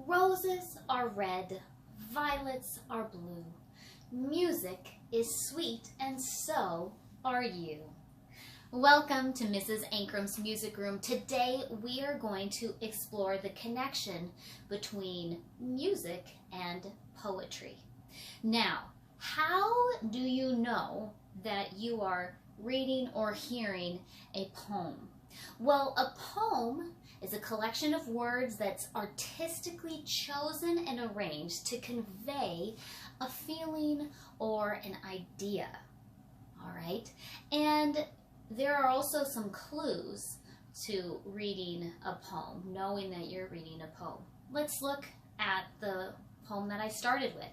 Roses are red, violets are blue. Music is sweet, and so are you. Welcome to Mrs. Ankrum's Music Room. Today we are going to explore the connection between music and poetry. Now, how do you know that you are reading or hearing a poem? Well, a poem is a collection of words that's artistically chosen and arranged to convey a feeling or an idea. All right? And there are also some clues to reading a poem, knowing that you're reading a poem. Let's look at the poem that I started with.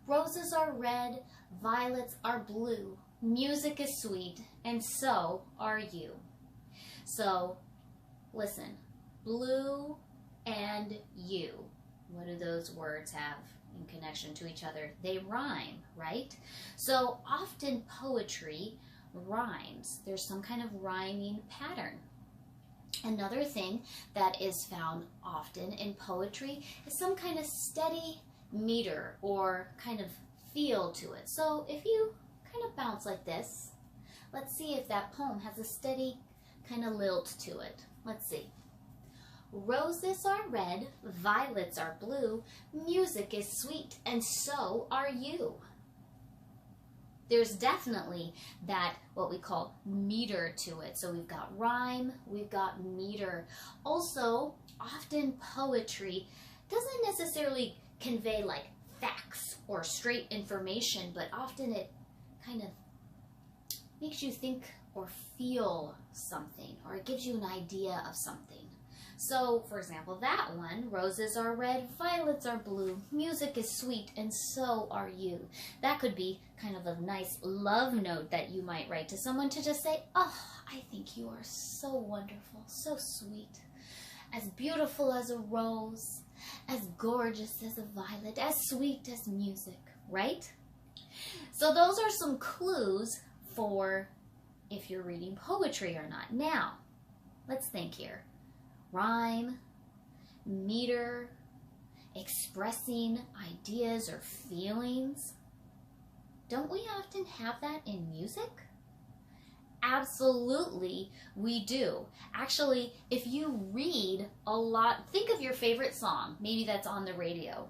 Roses are red, violets are blue, music is sweet, and so are you. So, listen, blue and you. What do those words have in connection to each other? They rhyme, right? So often poetry rhymes. There's some kind of rhyming pattern. Another thing that is found often in poetry is some kind of steady meter or kind of feel to it. So if you kind of bounce like this, let's see if that poem has a steady kind of lilt to it. Let's see. Roses are red, violets are blue, music is sweet, and so are you. There's definitely that, what we call meter to it. So we've got rhyme, we've got meter. Also, often poetry doesn't necessarily convey like facts or straight information, but often it kind of makes you think or feel something, or it gives you an idea of something. So, for example, that one, roses are red, violets are blue, music is sweet, and so are you. That could be kind of a nice love note that you might write to someone to just say, oh, I think you are so wonderful, so sweet, as beautiful as a rose, as gorgeous as a violet, as sweet as music, right? So those are some clues for if you're reading poetry or not. Now, let's think here. Rhyme, meter, expressing ideas or feelings. Don't we often have that in music? Absolutely, we do. Actually, if you read a lot, think of your favorite song, maybe that's on the radio.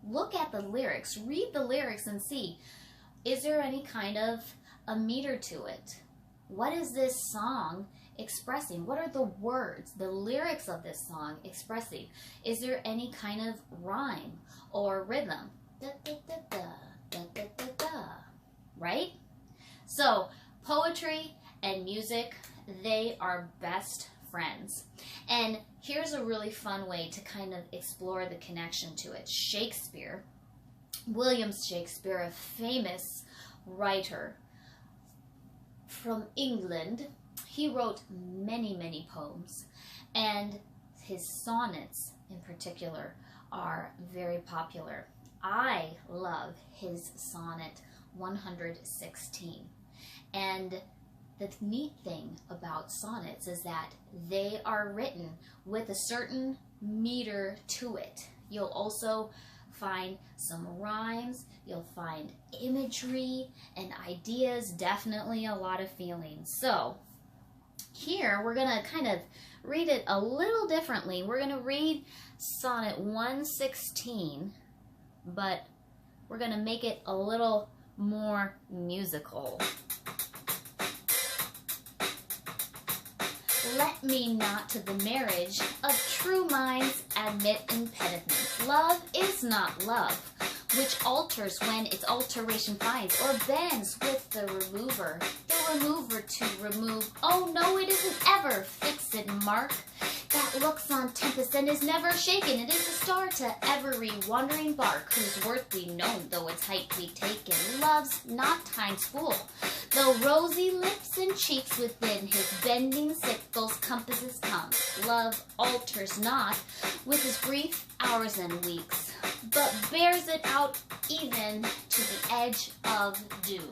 Look at the lyrics, read the lyrics and see, is there any kind of a meter to it? What is this song expressing? What are the words, the lyrics of this song expressing? Is there any kind of rhyme or rhythm? Da, da, da, da, da, da, da, da. Right? So, poetry and music, they are best friends. And here's a really fun way to kind of explore the connection to it. Shakespeare, William Shakespeare, a famous writer from England, he wrote many, many poems, and his sonnets in particular are very popular. I love his sonnet 116. And the neat thing about sonnets is that they are written with a certain meter to it. You'll also find some rhymes, you'll find imagery and ideas, definitely a lot of feelings. So here we're going to kind of read it a little differently. We're going to read sonnet 116, but we're going to make it a little more musical. Let me not to the marriage of true minds admit impediments. Love is not love, which alters when its alteration finds, or bends with the remover to remove. Oh no, it isn't ever fixed mark that looks on tempest and is never shaken. It is a star to every wandering bark, whose worth be known, though its height be taken. Love's not time's fool, though rosy lips and cheeks within his bending sickles compasses come. Love alters not with his brief hours and weeks, but bears it out even to the edge of doom.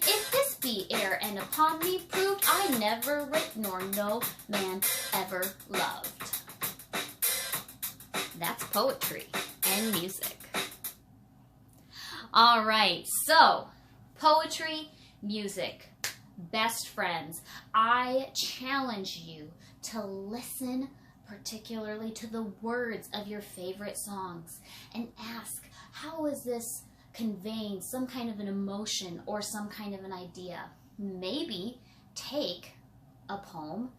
If this be air and upon me proved, I never writ nor no man ever loved. That's poetry and music. All right, so poetry, music, best friends. I challenge you to listen particularly to the words of your favorite songs and ask, how is this conveying some kind of an emotion or some kind of an idea? Maybe take a poem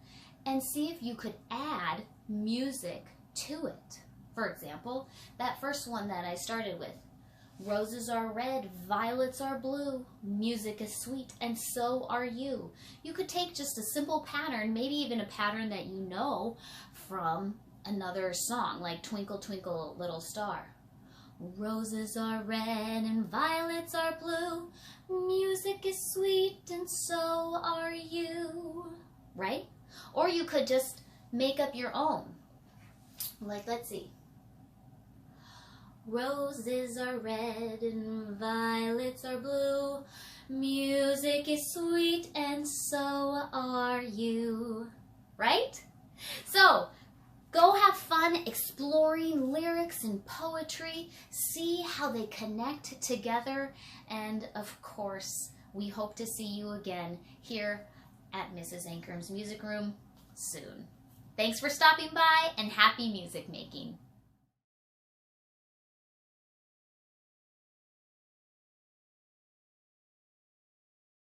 and see if you could add music to it. For example, that first one that I started with, roses are red, violets are blue, music is sweet, and so are you. You could take just a simple pattern, maybe even a pattern that you know from another song, like Twinkle, Twinkle, Little Star. Roses are red and violets are blue, music is sweet, and so are you. Right? Or you could just make up your own. Like, let's see. Roses are red and violets are blue, music is sweet and so are you. Right? So, go have fun exploring lyrics and poetry, see how they connect together, and of course, we hope to see you again here at Mrs. Ankrum's Music Room soon. Thanks for stopping by and happy music making.